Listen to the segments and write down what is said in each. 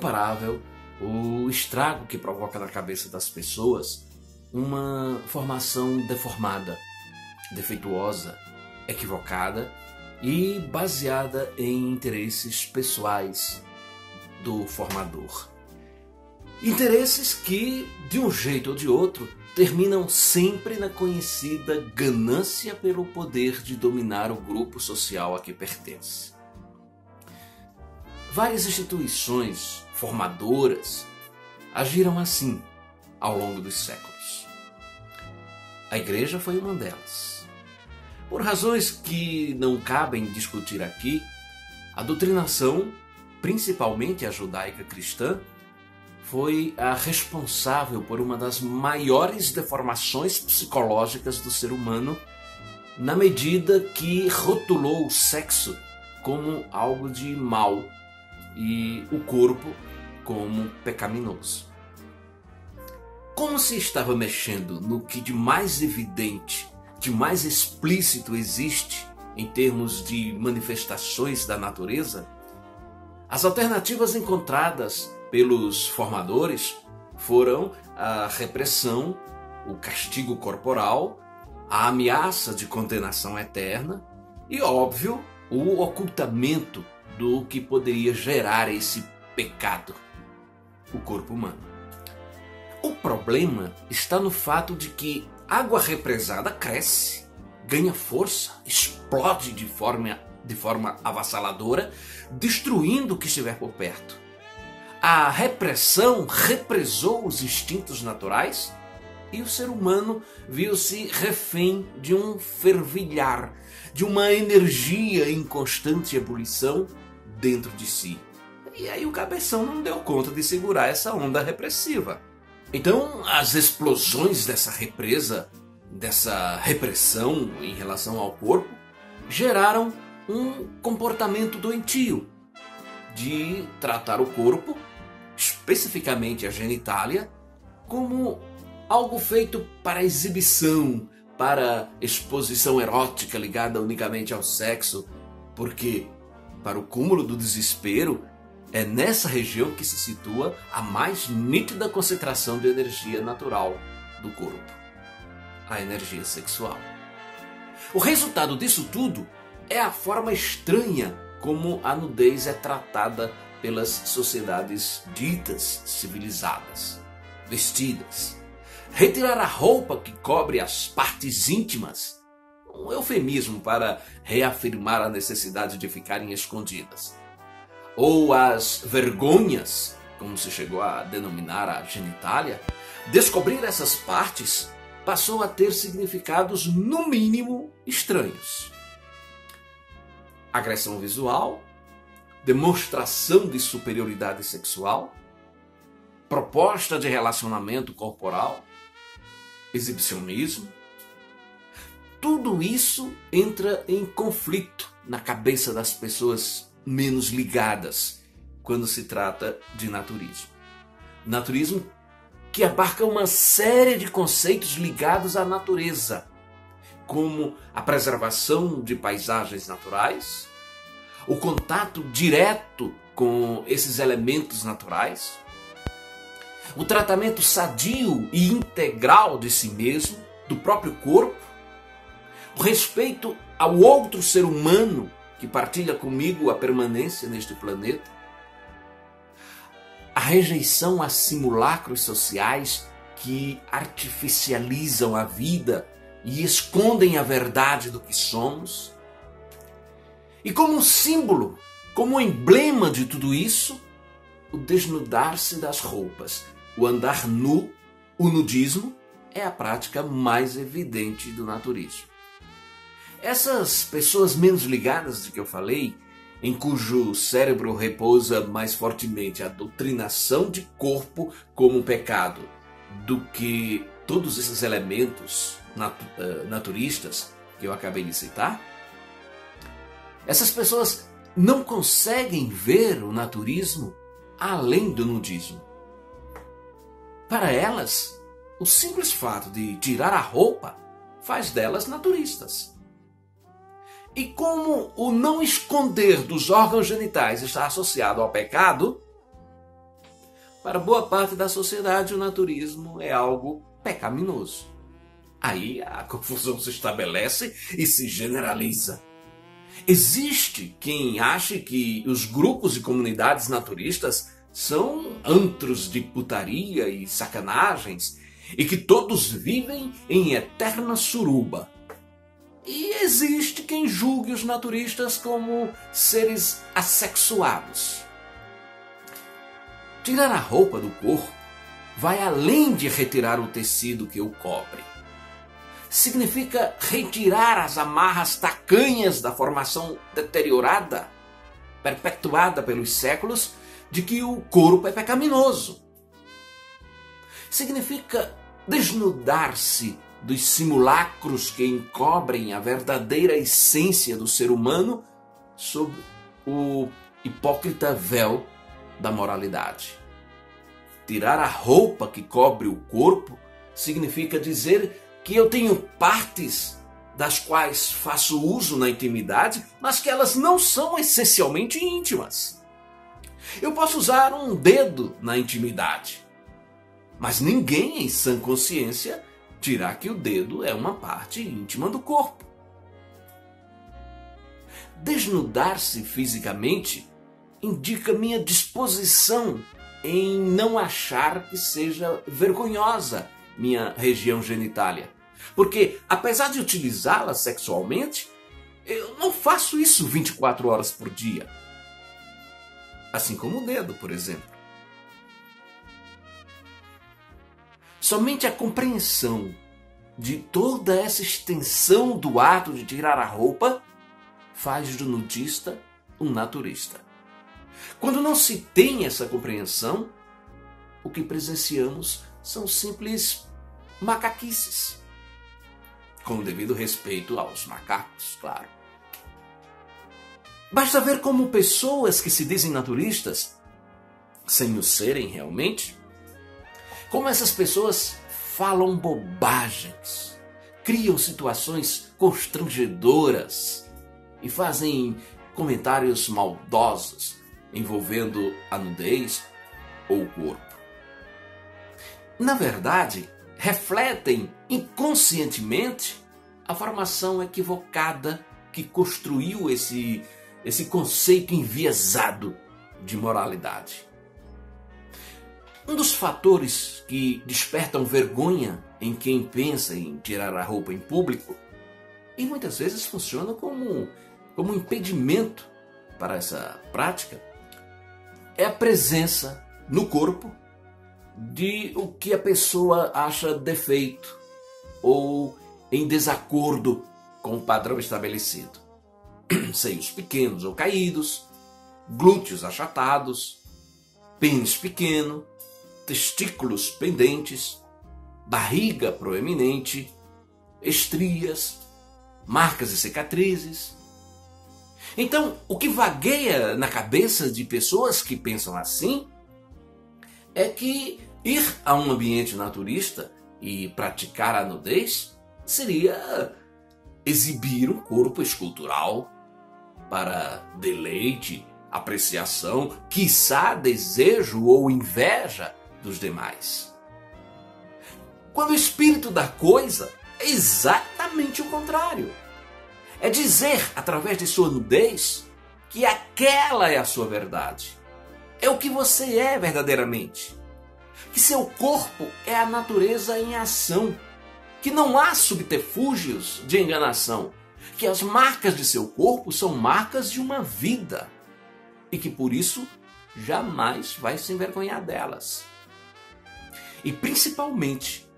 incomparável o estrago que provoca na cabeça das pessoas uma formação deformada, defeituosa, equivocada e baseada em interesses pessoais do formador. Interesses que, de um jeito ou de outro, terminam sempre na conhecida ganância pelo poder de dominar o grupo social a que pertence. Várias instituições formadoras agiram assim ao longo dos séculos. A Igreja foi uma delas. Por razões que não cabem discutir aqui, a doutrinação, principalmente a judaica cristã, foi a responsável por uma das maiores deformações psicológicas do ser humano, na medida que rotulou o sexo como algo de mal e o corpo como pecaminoso. Como se estava mexendo no que de mais evidente, de mais explícito existe em termos de manifestações da natureza, as alternativas encontradas pelos formadores foram a repressão, o castigo corporal, a ameaça de condenação eterna e, óbvio, o ocultamento do que poderia gerar esse pecado, o corpo humano. O problema está no fato de que água represada cresce, ganha força, explode de forma avassaladora, destruindo o que estiver por perto. A repressão represou os instintos naturais e o ser humano viu-se refém de um fervilhar, de uma energia em constante ebulição dentro de si. E aí o cabeção não deu conta de segurar essa onda repressiva. Então as explosões dessa represa, dessa repressão em relação ao corpo, geraram um comportamento doentio de tratar o corpo, especificamente a genitália, como algo feito para exibição, para exposição erótica ligada unicamente ao sexo, porque, para o cúmulo do desespero, é nessa região que se situa a mais nítida concentração de energia natural do corpo, a energia sexual. O resultado disso tudo é a forma estranha como a nudez é tratada pelas sociedades ditas civilizadas, vestidas. Retirar a roupa que cobre as partes íntimas, um eufemismo para reafirmar a necessidade de ficarem escondidas. Ou as vergonhas, como se chegou a denominar a genitália, descobrir essas partes passou a ter significados no mínimo estranhos. Agressão visual, demonstração de superioridade sexual, proposta de relacionamento corporal, exibicionismo. Tudo isso entra em conflito na cabeça das pessoas menos ligadas quando se trata de naturismo. Naturismo que abarca uma série de conceitos ligados à natureza, como a preservação de paisagens naturais, o contato direto com esses elementos naturais, o tratamento sadio e integral de si mesmo, do próprio corpo, o respeito ao outro ser humano que partilha comigo a permanência neste planeta, a rejeição a simulacros sociais que artificializam a vida e escondem a verdade do que somos. E como um símbolo, como um emblema de tudo isso, o desnudar-se das roupas, o andar nu, o nudismo, é a prática mais evidente do naturismo. Essas pessoas menos ligadas de que eu falei, em cujo cérebro repousa mais fortemente a doutrinação de corpo como um pecado do que todos esses elementos naturistas que eu acabei de citar, essas pessoas não conseguem ver o naturismo além do nudismo. Para elas, o simples fato de tirar a roupa faz delas naturistas. E como o não esconder dos órgãos genitais está associado ao pecado, para boa parte da sociedade, o naturismo é algo pecaminoso. Aí a confusão se estabelece e se generaliza. Existe quem ache que os grupos e comunidades naturistas são antros de putaria e sacanagens e que todos vivem em eterna suruba. E existe quem julgue os naturistas como seres assexuados. Tirar a roupa do corpo vai além de retirar o tecido que o cobre. Significa retirar as amarras tacanhas da formação deteriorada, perpetuada pelos séculos, de que o corpo é pecaminoso. Significa desnudar-se dos simulacros que encobrem a verdadeira essência do ser humano sob o hipócrita véu da moralidade. Tirar a roupa que cobre o corpo significa dizer que eu tenho partes das quais faço uso na intimidade, mas que elas não são essencialmente íntimas. Eu posso usar um dedo na intimidade, mas ninguém em sã consciência dirá que o dedo é uma parte íntima do corpo. Desnudar-se fisicamente indica minha disposição em não achar que seja vergonhosa minha região genitália. Porque, apesar de utilizá-la sexualmente, eu não faço isso 24 horas por dia. Assim como o dedo, por exemplo. Somente a compreensão de toda essa extensão do ato de tirar a roupa faz do nudista um naturista. Quando não se tem essa compreensão, o que presenciamos são simples macaquices. Com o devido respeito aos macacos, claro. Basta ver como pessoas que se dizem naturistas, sem o serem realmente, como essas pessoas falam bobagens, criam situações constrangedoras e fazem comentários maldosos envolvendo a nudez ou o corpo. Na verdade, refletem inconscientemente a formação equivocada que construiu esse conceito enviesado de moralidade. Um dos fatores que despertam vergonha em quem pensa em tirar a roupa em público, e muitas vezes funciona como um impedimento para essa prática, é a presença no corpo de o que a pessoa acha defeito ou em desacordo com o padrão estabelecido. Seios pequenos ou caídos, glúteos achatados, pênis pequeno, testículos pendentes, barriga proeminente, estrias, marcas e cicatrizes. Então, o que vagueia na cabeça de pessoas que pensam assim é que ir a um ambiente naturista e praticar a nudez seria exibir um corpo escultural para deleite, apreciação, quiçá desejo ou inveja dos demais. Quando o espírito da coisa é exatamente o contrário. É dizer, através de sua nudez, que aquela é a sua verdade. É o que você é verdadeiramente. Que seu corpo é a natureza em ação. Que não há subterfúgios de enganação. Que as marcas de seu corpo são marcas de uma vida. E que por isso jamais vai se envergonhar delas. E principalmente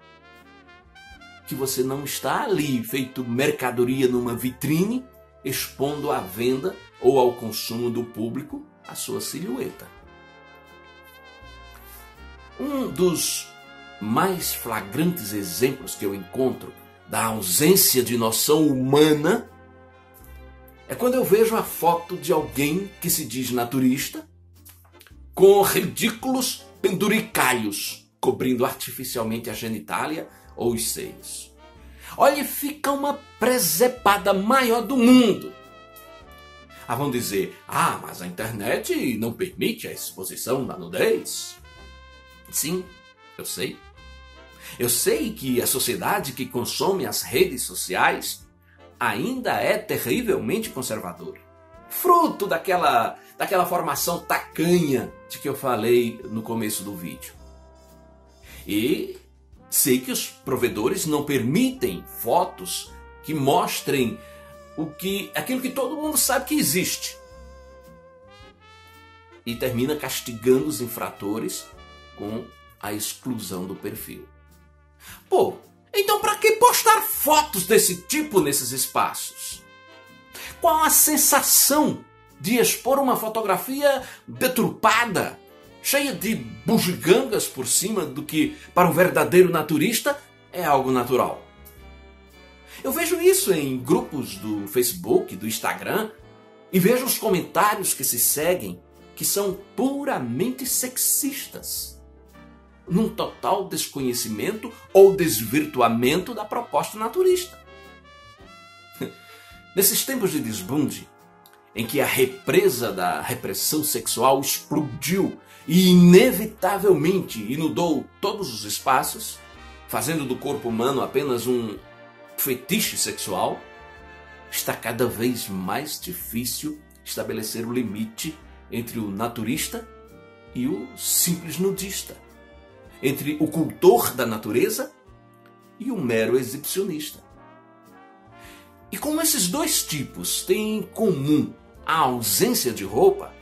que você não está ali feito mercadoria numa vitrine, expondo à venda ou ao consumo do público a sua silhueta. Um dos mais flagrantes exemplos que eu encontro da ausência de noção humana é quando eu vejo a foto de alguém que se diz naturista com ridículos penduricalhos cobrindo artificialmente a genitália ou os seios. Olha, fica uma presepada maior do mundo. Vão dizer, mas a internet não permite a exposição da nudez. Sim, eu sei. Eu sei que a sociedade que consome as redes sociais ainda é terrivelmente conservadora. Fruto daquela formação tacanha de que eu falei no começo do vídeo. E sei que os provedores não permitem fotos que mostrem aquilo que todo mundo sabe que existe. E termina castigando os infratores com a exclusão do perfil. Pô, então para que postar fotos desse tipo nesses espaços? Qual a sensação de expor uma fotografia deturpada, cheia de bugigangas por cima, do que para um verdadeiro naturista é algo natural? Eu vejo isso em grupos do Facebook, do Instagram, e vejo os comentários que se seguem, que são puramente sexistas, num total desconhecimento ou desvirtuamento da proposta naturista. Nesses tempos de desbunde, em que a represa da repressão sexual explodiu e inevitavelmente inundou todos os espaços, fazendo do corpo humano apenas um fetiche sexual, está cada vez mais difícil estabelecer o limite entre o naturista e o simples nudista, entre o cultor da natureza e o mero exibicionista. E como esses dois tipos têm em comum a ausência de roupa,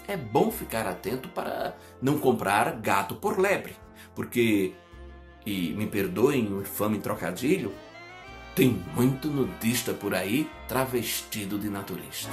é bom ficar atento para não comprar gato por lebre, porque, e me perdoem o infame trocadilho, tem muito nudista por aí travestido de naturista.